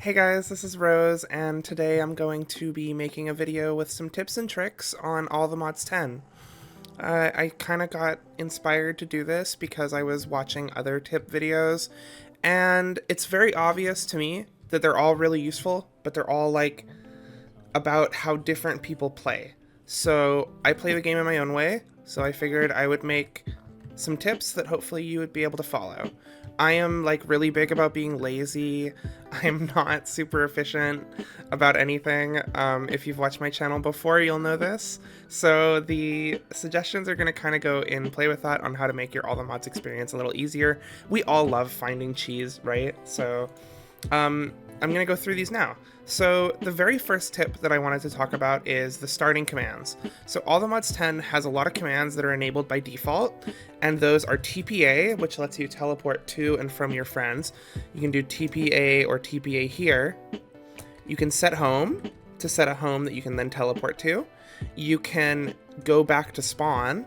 Hey guys, this is Rose, and today I'm going to be making a video with some tips and tricks on All the Mods 10. I kind of got inspired to do this because I was watching other tip videos, and it's very obvious to me that they're all really useful, but they're all like about how different people play. So I play the game in my own way, so I figured I would make some tips that hopefully you would be able to follow. I am like really big about being lazy. I'm not super efficient about anything. If you've watched my channel before, you'll know this. So the suggestions are going to kind of go in play with that on how to make your All the Mods experience a little easier. We all love finding cheese, right? So I'm going to go through these now. So the very first tip that I wanted to talk about is the starting commands. So All the Mods 10 has a lot of commands that are enabled by default, and those are TPA, which lets you teleport to and from your friends. You can do TPA or TPA here. You can set home to set a home that you can then teleport to. You can go back to spawn,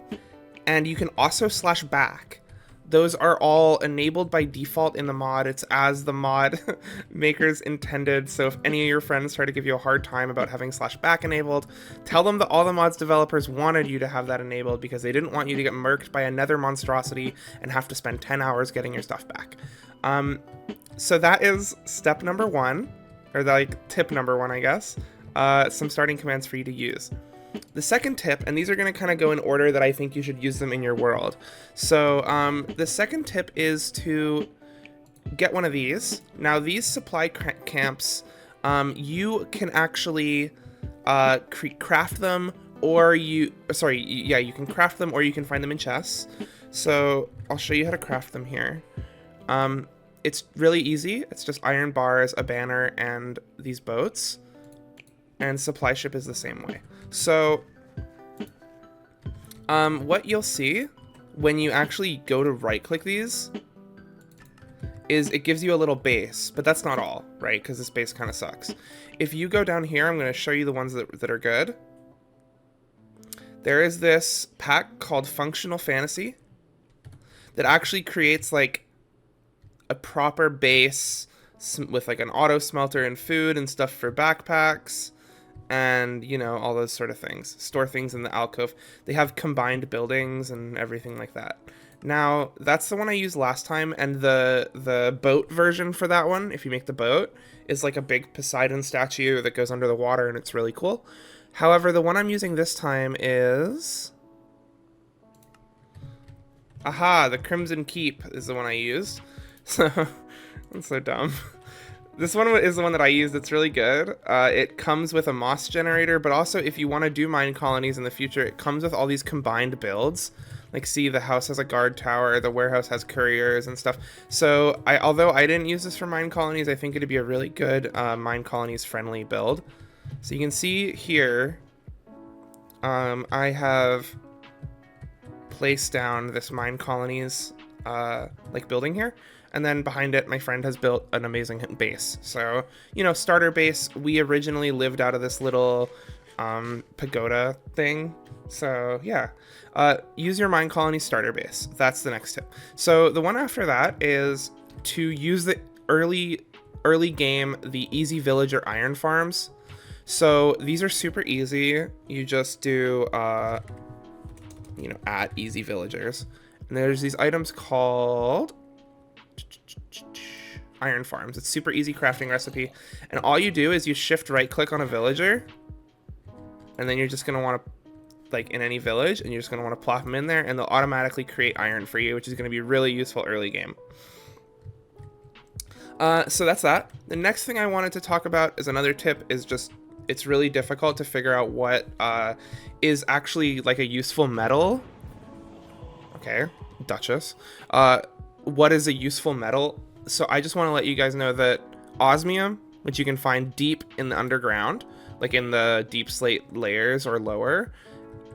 and you can also slash back. Those are all enabled by default in the mod. It's as the mod makers intended. So if any of your friends try to give you a hard time about having slash back enabled, tell them that all the mods developers wanted you to have that enabled because they didn't want you to get murked by another monstrosity and have to spend 10 hours getting your stuff back. So that is step number one, or like tip number one, I guess. Some starting commands for you to use. The second tip, and these are going to kind of go in order that I think you should use them in your world. So the second tip is to get one of these. Now these supply camps, you can actually craft them, or you can craft them, or you can find them in chests. So I'll show you how to craft them here. It's really easy. It's just iron bars, a banner, and these boats. And supply ship is the same way. So what you'll see when you actually go to right click these is it gives you a little base, but that's not all, right? Because this base kind of sucks. If you go down here, I'm going to show you the ones that are good. There is this pack called Functional Fantasy that actually creates like a proper base with like an auto smelter and food and stuff for backpacks. And, you know, all those sort of things. Store things in the alcove. They have combined buildings and everything like that. Now, that's the one I used last time, and the boat version for that one, if you make the boat, is like a big Poseidon statue that goes under the water, and it's really cool. However, the one I'm using this time is... Aha! The Crimson Keep is the one I used. So, that's so dumb. This one is the one that I used. It's really good. It comes with a moss generator, but also if you want to do mine colonies in the future, it comes with all these combined builds. Like, see, the house has a guard tower, the warehouse has couriers and stuff. So, although I didn't use this for mine colonies, I think it'd be a really good mine colonies friendly build. So you can see here, I have placed down this mine colonies like building here. And then behind it, my friend has built an amazing base. So, you know, starter base, we originally lived out of this little pagoda thing. So, yeah. Use your mine colony starter base. That's the next tip. So, the one after that is to use the early game, the easy villager iron farms. So, these are super easy. You just do, you know, at easy villagers. And there's these items called... iron farms. It's super easy crafting recipe, and all you do is you shift right click on a villager, and then you're just gonna want to, like in any village, and you're just gonna want to plop them in there, and they'll automatically create iron for you, which is going to be really useful early game. So that's that. The next thing I wanted to talk about is another tip, is just it's really difficult to figure out what is actually like a useful metal. Okay, Duchess. What is a useful metal? So I just want to let you guys know that osmium, which you can find deep in the underground, like in the deep slate layers or lower,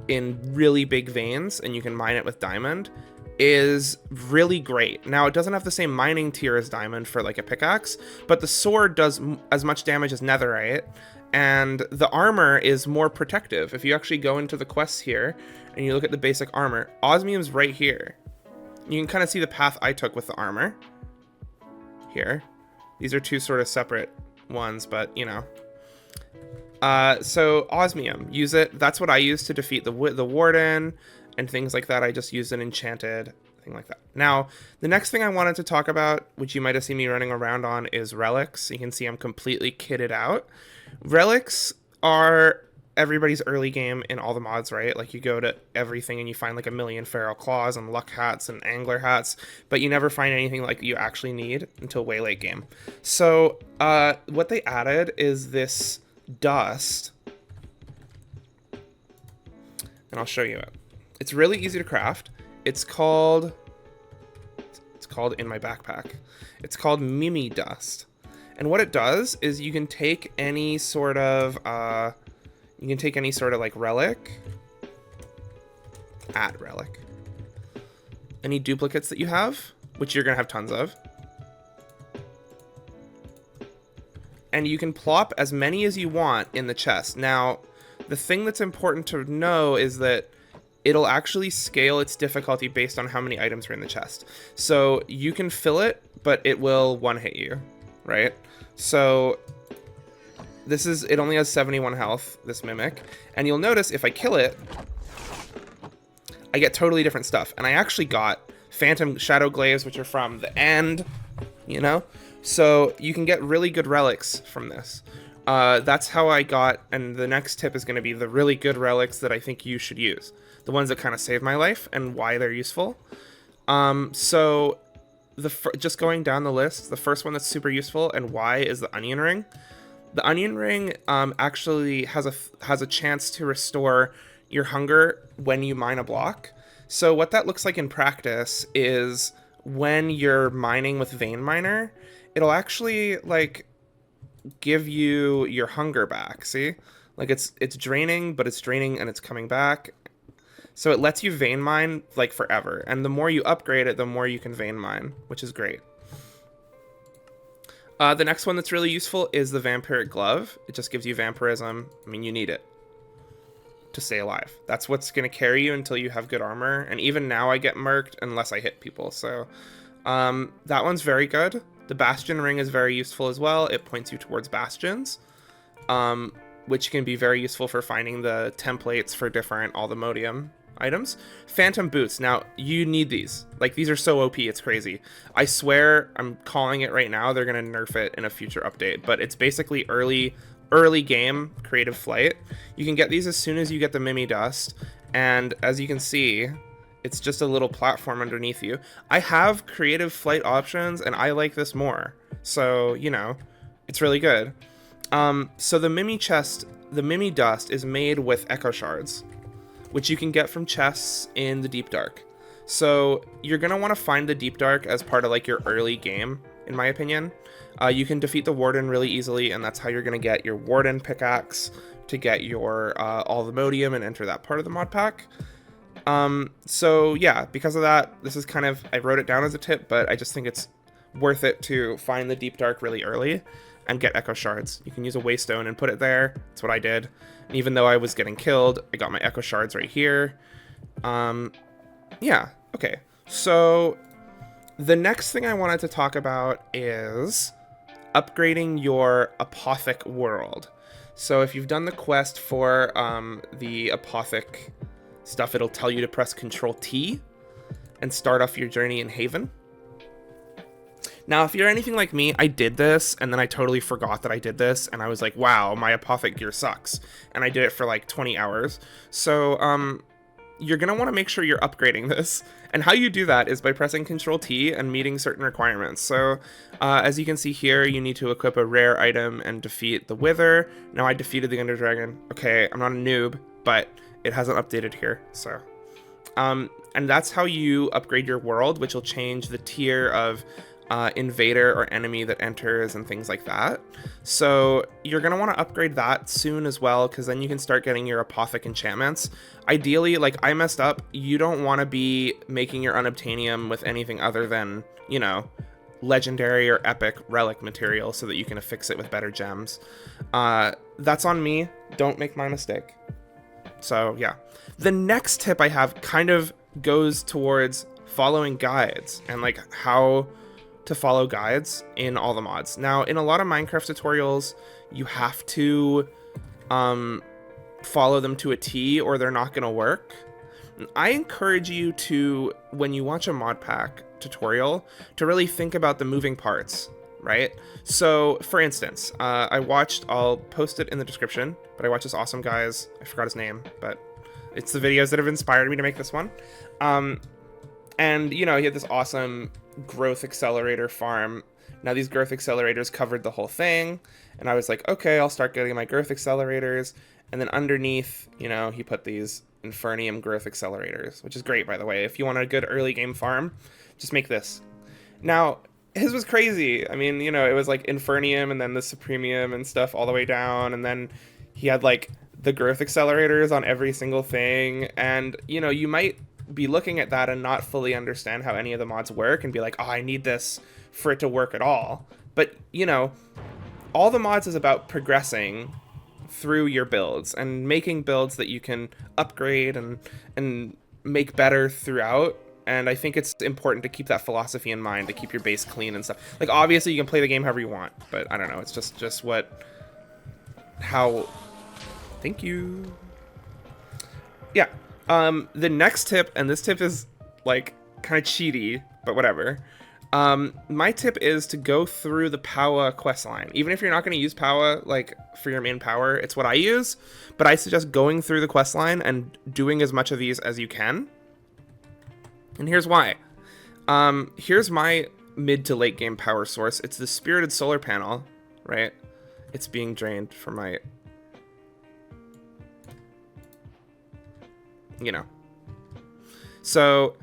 in really big veins, and you can mine it with diamond, is really great. Now, it doesn't have the same mining tier as diamond for like a pickaxe, but the sword does as much damage as netherite, and the armor is more protective. If you actually go into the quests here and you look at the basic armor, osmium's right here. You can kind of see the path I took with the armor here. These are two sort of separate ones, but you know. So osmium, use it. That's what I use to defeat the warden and things like that. I just used an enchanted thing like that. Now, the next thing I wanted to talk about, which you might have seen me running around on, is relics. You can see I'm completely kitted out. Relics are everybody's early game in all the mods, right? Like you go to everything and you find like a million feral claws and luck hats and angler hats, but you never find anything like you actually need until way late game. So what they added is this dust, and I'll show you it. It's really easy to craft. It's called in my backpack. It's called Mimi dust. And what it does is you can take any sort of like relic, any duplicates that you have, which you're gonna have tons of, and you can plop as many as you want in the chest. Now, the thing that's important to know is that it'll actually scale its difficulty based on how many items are in the chest. So you can fill it, but it will one-hit you, right? So it only has 71 health, this mimic, and you'll notice if I kill it, I get totally different stuff. And I actually got phantom shadow glaives, which are from the end, you know? So you can get really good relics from this. That's how I got, and the next tip is going to be the really good relics that I think you should use. The ones that kind of saved my life and why they're useful. So just going down the list, the first one that's super useful and why is the onion ring. The onion ring actually has a chance to restore your hunger when you mine a block. So what that looks like in practice is when you're mining with Vein Miner, it'll actually like give you your hunger back. See, like it's draining, but it's draining and it's coming back. So it lets you vein mine like forever, and the more you upgrade it, the more you can vein mine, which is great. The next one that's really useful is the vampiric glove. It just gives you vampirism. I mean, you need it to stay alive. That's what's going to carry you until you have good armor, and even now I get murked unless I hit people. So that one's very good. The bastion ring is very useful as well. It points you towards bastions, which can be very useful for finding the templates for different Aldemodium items. Phantom boots. Now, you need these. Like, these are so OP, it's crazy. I swear, I'm calling it right now, they're going to nerf it in a future update. But it's basically early game creative flight. You can get these as soon as you get the Mimi dust. And as you can see, it's just a little platform underneath you. I have creative flight options, and I like this more. So, you know, it's really good. So the Mimi chest, the Mimi dust is made with echo shards, which you can get from chests in the Deep Dark. So you're going to want to find the Deep Dark as part of like your early game, in my opinion. You can defeat the Warden really easily, and that's how you're going to get your Warden pickaxe to get your Aldemodium and enter that part of the mod pack. So yeah, because of that, this is kind of, I wrote it down as a tip, but I just think it's worth it to find the Deep Dark really early and get echo shards. You can use a waystone and put it there. That's what I did. And even though I was getting killed, I got my echo shards right here. Yeah, okay. So the next thing I wanted to talk about is upgrading your apothic world. So if you've done the quest for the apothic stuff, it'll tell you to press Control T and start off your journey in Haven. Now, if you're anything like me, I did this, and then I totally forgot that I did this, and I was like, wow, my apothic gear sucks. And I did it for like 20 hours. So, you're going to want to make sure you're upgrading this. And how you do that is by pressing Control T and meeting certain requirements. So, as you can see here, you need to equip a rare item and defeat the Wither. Now, I defeated the Ender Dragon. Okay, I'm not a noob, but it hasn't updated here, so. And that's how you upgrade your world, which will change the tier of invader or enemy that enters and things like that. So you're going to want to upgrade that soon as well, because then you can start getting your apothic enchantments. Ideally, like I messed up, you don't want to be making your unobtainium with anything other than, you know, legendary or epic relic material so that you can affix it with better gems. That's on me. Don't make my mistake. So yeah. The next tip I have kind of goes towards following guides and like how to follow guides in all the mods. Now, in a lot of Minecraft tutorials, you have to follow them to a T or they're not going to work. I encourage you to, when you watch a mod pack tutorial, to really think about the moving parts, right? So, for instance, I'll post it in the description, but I watched this awesome guy's, I forgot his name, but it's the videos that have inspired me to make this one. And, you know, he had this awesome growth accelerator farm. Now, these growth accelerators covered the whole thing, and I was like, okay, I'll start getting my growth accelerators. And then underneath, you know, he put these Infernium growth accelerators, which is great, by the way. If you want a good early game farm, just make this. Now, his was crazy. I mean, you know, it was like Infernium and then the Supremium and stuff all the way down. And then he had like the growth accelerators on every single thing. And, you know, you might be looking at that and not fully understand how any of the mods work and be like, oh, I need this for it to work at all. But, you know, all the mods is about progressing through your builds and making builds that you can upgrade and make better throughout. And I think it's important to keep that philosophy in mind, to keep your base clean and stuff. Like, obviously you can play the game however you want, but I don't know, it's just how, thank you. Yeah, the next tip, and this tip is like kind of cheaty, but whatever. My tip is to go through the Power quest line. Even if you're not going to use Power, like, for your main power, it's what I use. But I suggest going through the quest line and doing as much of these as you can. And here's why. Here's my mid to late game power source. It's the Spirited Solar Panel, right? It's being drained from my... You know. So...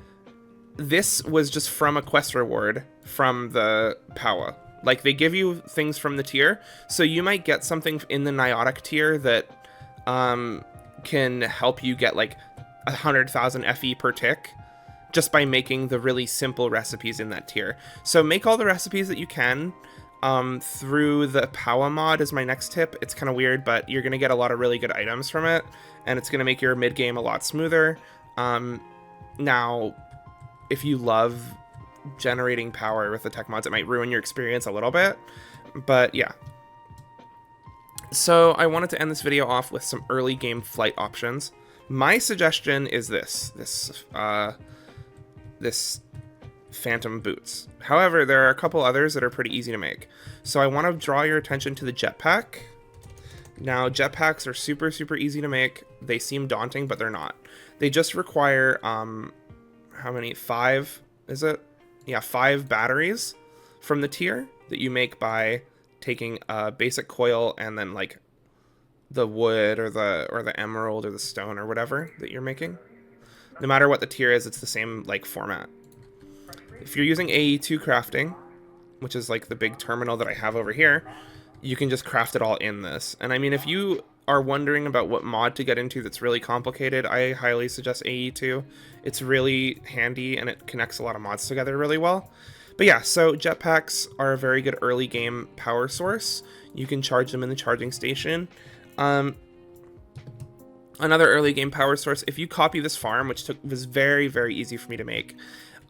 this was just from a quest reward from the Power. Like, they give you things from the tier, so you might get something in the Niotic tier that can help you get like 100,000 FE per tick just by making the really simple recipes in that tier. So make all the recipes that you can through the Power mod is my next tip. It's kind of weird, but you're going to get a lot of really good items from it, and it's going to make your mid-game a lot smoother. Now... if you love generating power with the tech mods, it might ruin your experience a little bit, but yeah. So I wanted to end this video off with some early game flight options. My suggestion is this Phantom Boots. However, there are a couple others that are pretty easy to make. So I want to draw your attention to the jetpack. Now, jetpacks are super, super easy to make. They seem daunting, but they're not. They just require, how many? 5, is it? Yeah, 5 batteries from the tier that you make by taking a basic coil and then like the wood or the emerald or the stone or whatever that you're making. No matter what the tier is, it's the same like format. If you're using AE2 crafting, which is like the big terminal that I have over here, you can just craft it all in this. And I mean, if you are wondering about what mod to get into that's really complicated, I highly suggest AE2. It's really handy and it connects a lot of mods together really well. But yeah, so jetpacks are a very good early game power source. You can charge them in the charging station. Another early game power source, if you copy this farm, which was very, very easy for me to make,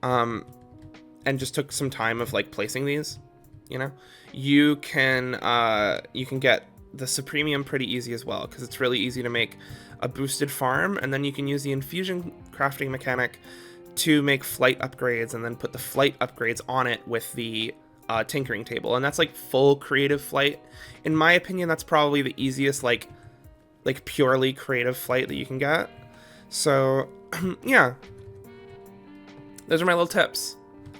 and just took some time of like placing these, you know, you can get the Supremium pretty easy as well, because it's really easy to make a boosted farm, and then you can use the infusion crafting mechanic to make flight upgrades, and then put the flight upgrades on it with the tinkering table, and that's like full creative flight. In my opinion, that's probably the easiest like purely creative flight that you can get. So yeah, those are my little tips.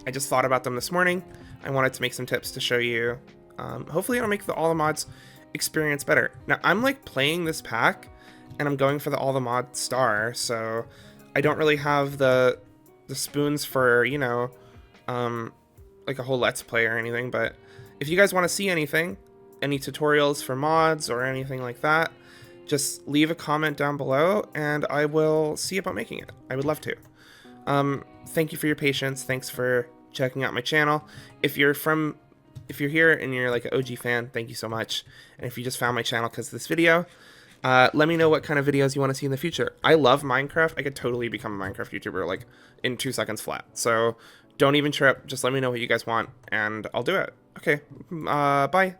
I just thought about them this morning. I wanted to make some tips to show you. Hopefully it'll make all the mods experience better. Now I'm like playing this pack and I'm going for the all the mod star, so I don't really have the spoons for, you know, like a whole let's play or anything. But if you guys want to see anything, any tutorials for mods or anything like that, just leave a comment down below and I will see about making it. I would love to. Thank you for your patience. Thanks for checking out my channel. If you're here and you're like an OG fan, thank you so much. And if you just found my channel because of this video, let me know what kind of videos you want to see in the future. I love Minecraft. I could totally become a Minecraft YouTuber like in 2 seconds flat. So Don't even trip. Just let me know what you guys want, and I'll do it. Okay, bye.